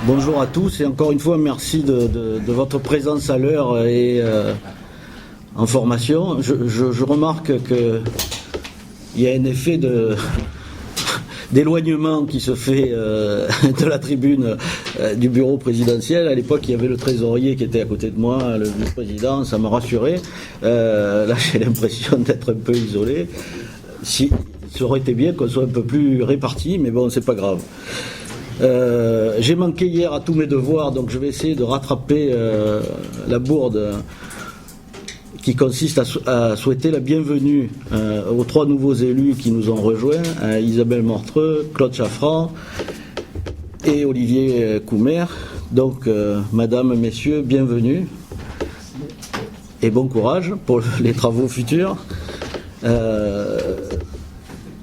Bonjour à tous et encore une fois merci de votre présence à l'heure et en formation. Je remarque qu'il y a un effet d'éloignement qui se fait de la tribune du bureau présidentiel. À l'époque, il y avait le trésorier qui était à côté de moi, le vice-président, ça m'a rassuré. Là, j'ai l'impression d'être un peu isolé. Ça aurait été bien qu'on soit un peu plus répartis, mais bon, c'est pas grave. J'ai manqué hier à tous mes devoirs, donc je vais essayer de rattraper la bourde qui consiste à souhaiter la bienvenue aux 3 nouveaux élus qui nous ont rejoints, Isabelle Mortreux, Claude Chaffran et Olivier Coumer. Donc, madame, messieurs, bienvenue et bon courage pour les travaux futurs.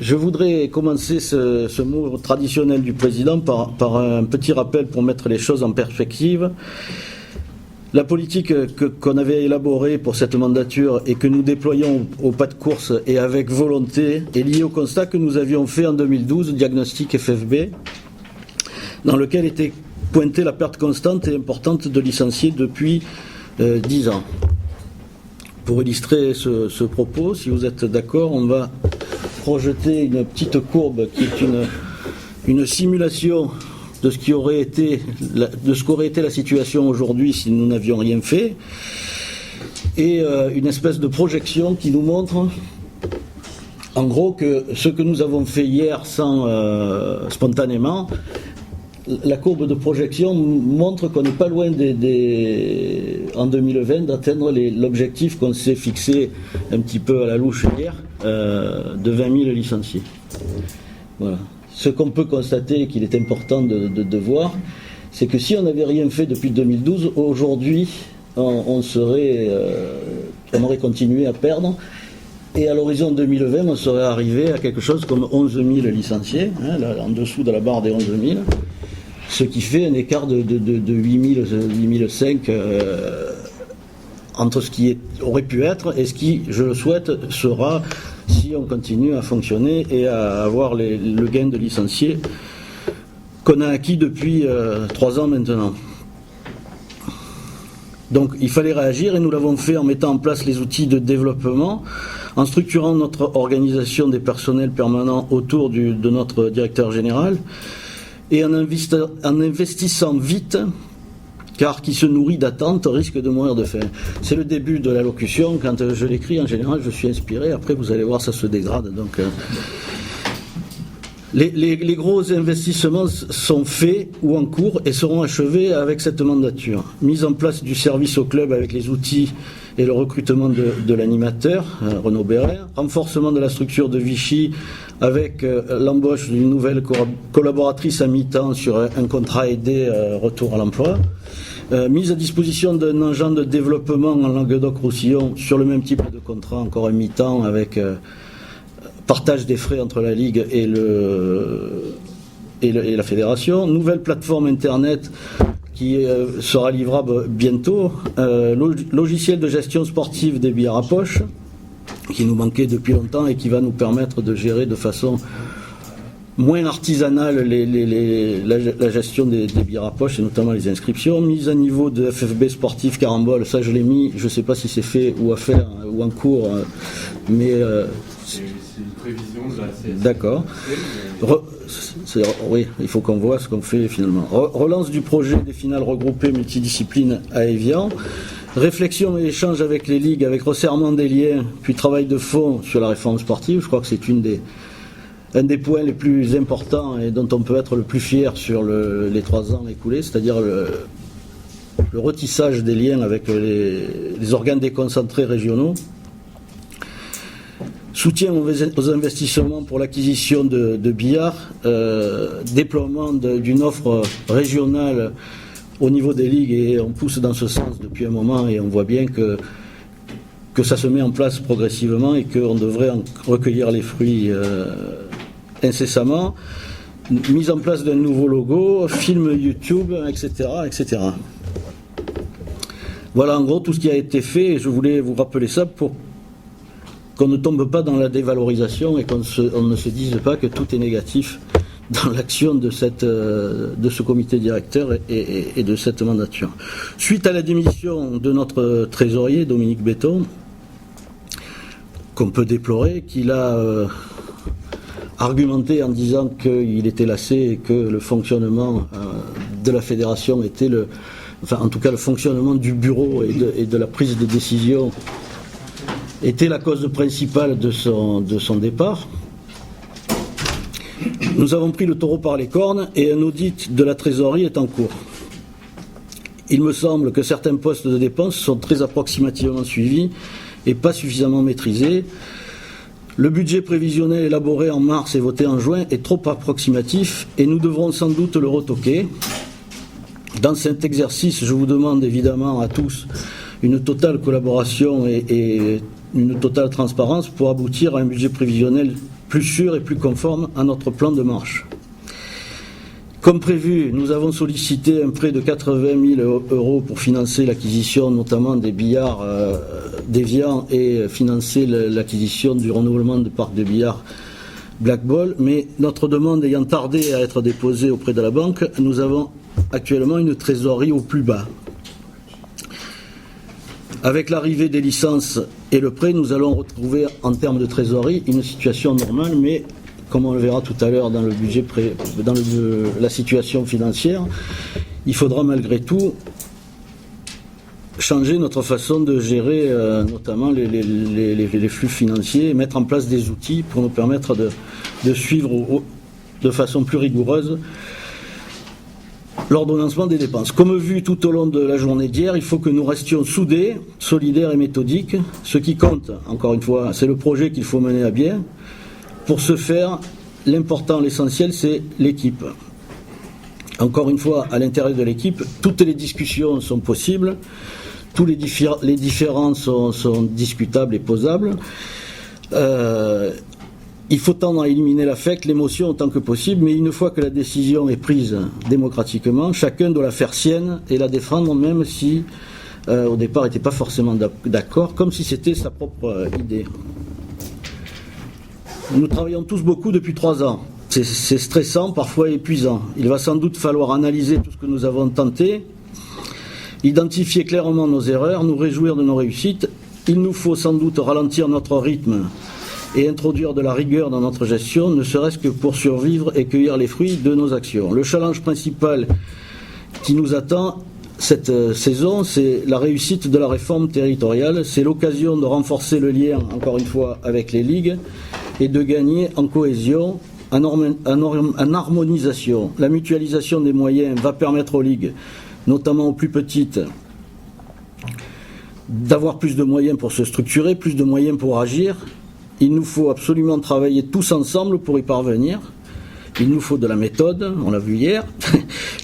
Je voudrais commencer ce mot traditionnel du président par un petit rappel pour mettre les choses en perspective. La politique qu'on avait élaborée pour cette mandature et que nous déployons au pas de course et avec volonté est liée au constat que nous avions fait en 2012, diagnostic FFB, dans lequel était pointée la perte constante et importante de licenciés depuis 10 ans. Pour illustrer ce propos, si vous êtes d'accord, on va projeter une petite courbe qui est une simulation de ce qu'aurait été la situation aujourd'hui si nous n'avions rien fait, et une espèce de projection qui nous montre en gros que ce que nous avons fait hier spontanément, la courbe de projection montre qu'on n'est pas loin en 2020 d'atteindre l'objectif qu'on s'est fixé un petit peu à la louche hier, de 20 000 licenciés. Voilà. Ce qu'on peut constater et qu'il est important de voir, c'est que si on n'avait rien fait depuis 2012, aujourd'hui, on aurait continué à perdre. Et à l'horizon 2020, on serait arrivé à quelque chose comme 11 000 licenciés, là, en dessous de la barre des 11 000, ce qui fait un écart de 8 000, 8 500 entre ce qui aurait pu être et ce qui, je le souhaite, sera si on continue à fonctionner et à avoir le gain de licenciés qu'on a acquis depuis 3 ans maintenant. Donc il fallait réagir et nous l'avons fait en mettant en place les outils de développement, en structurant notre organisation des personnels permanents autour de notre directeur général et en investissant vite, car qui se nourrit d'attentes risque de mourir de faim. C'est le début de l'allocution. Quand je l'écris, en général, je suis inspiré. Après, vous allez voir, ça se dégrade. Donc, les gros investissements sont faits ou en cours et seront achevés avec cette mandature. Mise en place du service au club avec les outils et le recrutement de l'animateur, Renaud Béret. Renforcement de la structure de Vichy avec l'embauche d'une nouvelle collaboratrice à mi-temps sur un contrat aidé retour à l'emploi. Mise à disposition d'un engin de développement en Languedoc-Roussillon sur le même type de contrat, encore à mi-temps, avec partage des frais entre la Ligue et la Fédération. Nouvelle plateforme Internet qui sera livrable bientôt. Logiciel de gestion sportive des billets à poche, qui nous manquait depuis longtemps et qui va nous permettre de gérer de façon moins artisanale la gestion des billets à poche et notamment les inscriptions. Mise à niveau de FFB sportif Carambole, ça je l'ai mis, je ne sais pas si c'est fait ou à faire ou en cours, mais c'est une prévision de la CSC. D'accord. Oui, il faut qu'on voit ce qu'on fait finalement. Relance du projet des finales regroupées multidisciplines à Évian. Réflexion et échange avec les ligues, avec resserrement des liens, puis travail de fond sur la réforme sportive. Je crois que c'est un des points les plus importants et dont on peut être le plus fier sur les 3 ans écoulés, c'est-à-dire le retissage des liens avec les organes déconcentrés régionaux. Soutien aux investissements pour l'acquisition de billards, déploiement d'une offre régionale au niveau des ligues, et on pousse dans ce sens depuis un moment et on voit bien que ça se met en place progressivement et qu'on devrait en recueillir les fruits incessamment. Mise en place d'un nouveau logo, film YouTube, etc., etc. Voilà en gros tout ce qui a été fait et je voulais vous rappeler ça pour qu'on ne tombe pas dans la dévalorisation et qu'on ne se dise pas que tout est négatif dans l'action de ce comité directeur et de cette mandature. Suite à la démission de notre trésorier, Dominique Béton, qu'on peut déplorer, qu'il a argumenté en disant qu'il était lassé et que le fonctionnement de la fédération était en tout cas le fonctionnement du bureau et de la prise de décision était la cause principale de son départ. Nous avons pris le taureau par les cornes et un audit de la trésorerie est en cours. Il me semble que certains postes de dépenses sont très approximativement suivis et pas suffisamment maîtrisés. Le budget prévisionnel élaboré en mars et voté en juin est trop approximatif et nous devrons sans doute le retoquer. Dans cet exercice, je vous demande évidemment à tous une totale collaboration et une totale transparence pour aboutir à un budget prévisionnel plus sûr et plus conforme à notre plan de marche. Comme prévu, nous avons sollicité un prêt de 80 000 € pour financer l'acquisition notamment des billards d'Évian et financer l'acquisition du renouvellement du parc de billard Black Ball. Mais notre demande ayant tardé à être déposée auprès de la banque, nous avons actuellement une trésorerie au plus bas. Avec l'arrivée des licences et le prêt, nous allons retrouver en termes de trésorerie une situation normale, mais comme on le verra tout à l'heure dans le budget la situation financière, il faudra malgré tout changer notre façon de gérer notamment les flux financiers et mettre en place des outils pour nous permettre de suivre de façon plus rigoureuse l'ordonnancement des dépenses. Comme vu tout au long de la journée d'hier, il faut que nous restions soudés, solidaires et méthodiques. Ce qui compte, encore une fois, c'est le projet qu'il faut mener à bien. Pour ce faire, l'important, l'essentiel, c'est l'équipe. Encore une fois, à l'intérieur de l'équipe, toutes les discussions sont possibles, tous les différends sont discutables et posables. Il faut tendre à éliminer l'affect, l'émotion autant que possible, mais une fois que la décision est prise démocratiquement, chacun doit la faire sienne et la défendre, même si au départ n'était pas forcément d'accord, comme si c'était sa propre idée. Nous travaillons tous beaucoup depuis 3 ans. C'est stressant, parfois épuisant. Il va sans doute falloir analyser tout ce que nous avons tenté, identifier clairement nos erreurs, nous réjouir de nos réussites. Il nous faut sans doute ralentir notre rythme et introduire de la rigueur dans notre gestion, ne serait-ce que pour survivre et cueillir les fruits de nos actions. Le challenge principal qui nous attend cette saison, c'est la réussite de la réforme territoriale. C'est l'occasion de renforcer le lien, encore une fois, avec les ligues et de gagner en cohésion, en harmonisation. La mutualisation des moyens va permettre aux ligues, notamment aux plus petites, d'avoir plus de moyens pour se structurer, plus de moyens pour agir. Il nous faut absolument travailler tous ensemble pour y parvenir. Il nous faut de la méthode, on l'a vu hier.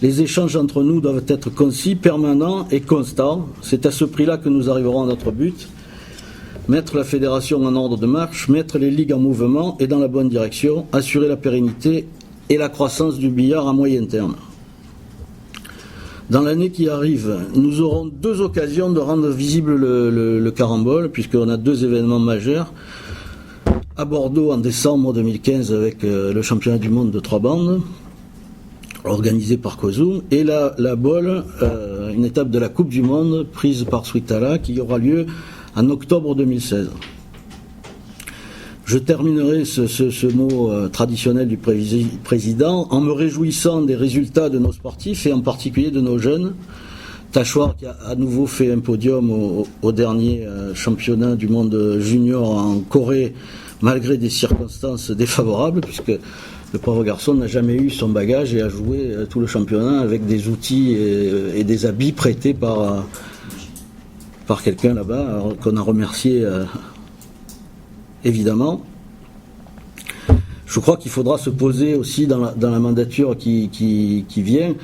Les échanges entre nous doivent être concis, permanents et constants. C'est à ce prix-là que nous arriverons à notre but. Mettre la fédération en ordre de marche, mettre les ligues en mouvement et dans la bonne direction, assurer la pérennité et la croissance du billard à moyen terme. Dans l'année qui arrive, nous aurons 2 occasions de rendre visible le carambole, puisqu'on a 2 événements majeurs. À Bordeaux en décembre 2015 avec le championnat du monde de 3 bandes organisé par COSUM et la Bolle, une étape de la Coupe du Monde prise par Sweetala qui aura lieu en octobre 2016. Je terminerai ce mot traditionnel du président en me réjouissant des résultats de nos sportifs et en particulier de nos jeunes. Tachoir qui a à nouveau fait un podium au dernier championnat du monde junior en Corée, malgré des circonstances défavorables, puisque le pauvre garçon n'a jamais eu son bagage et a joué tout le championnat avec des outils et des habits prêtés par quelqu'un là-bas, qu'on a remercié évidemment. Je crois qu'il faudra se poser aussi dans la mandature qui vient,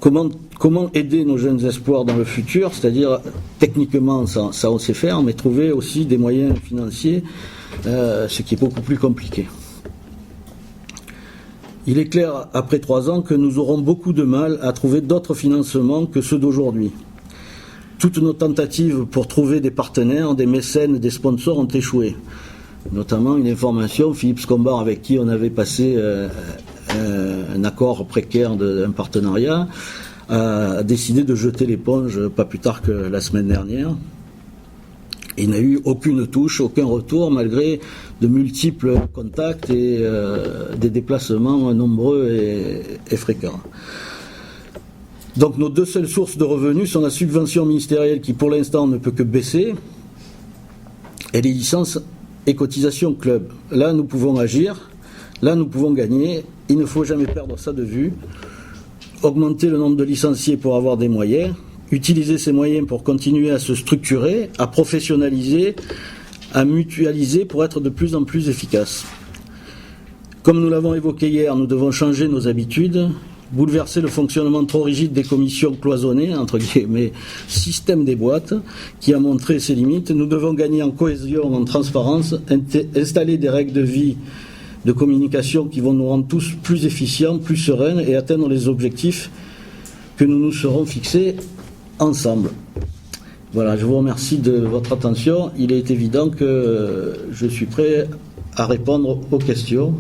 comment aider nos jeunes espoirs dans le futur, c'est-à-dire techniquement ça on sait faire, mais trouver aussi des moyens financiers, ce qui est beaucoup plus compliqué. Il est clair après 3 ans que nous aurons beaucoup de mal à trouver d'autres financements que ceux d'aujourd'hui. Toutes nos tentatives pour trouver des partenaires, des mécènes, des sponsors ont échoué. Notamment une information, Philippe Scombard, avec qui on avait passé un accord précaire d'un partenariat, a décidé de jeter l'éponge pas plus tard que la semaine dernière. Il n'a eu aucune touche, aucun retour, malgré de multiples contacts et des déplacements nombreux et fréquents. Donc nos deux seules sources de revenus sont la subvention ministérielle qui pour l'instant ne peut que baisser et les licences et cotisations club. Là nous pouvons agir, là nous pouvons gagner, il ne faut jamais perdre ça de vue. Augmenter le nombre de licenciés pour avoir des moyens, utiliser ces moyens pour continuer à se structurer, à professionnaliser, à mutualiser pour être de plus en plus efficace. Comme nous l'avons évoqué hier, nous devons changer nos habitudes, bouleverser le fonctionnement trop rigide des commissions cloisonnées, entre guillemets, système des boîtes, qui a montré ses limites. Nous devons gagner en cohésion, en transparence, installer des règles de vie, de communication qui vont nous rendre tous plus efficients, plus sereins et atteindre les objectifs que nous nous serons fixés ensemble. Voilà, je vous remercie de votre attention. Il est évident que je suis prêt à répondre aux questions.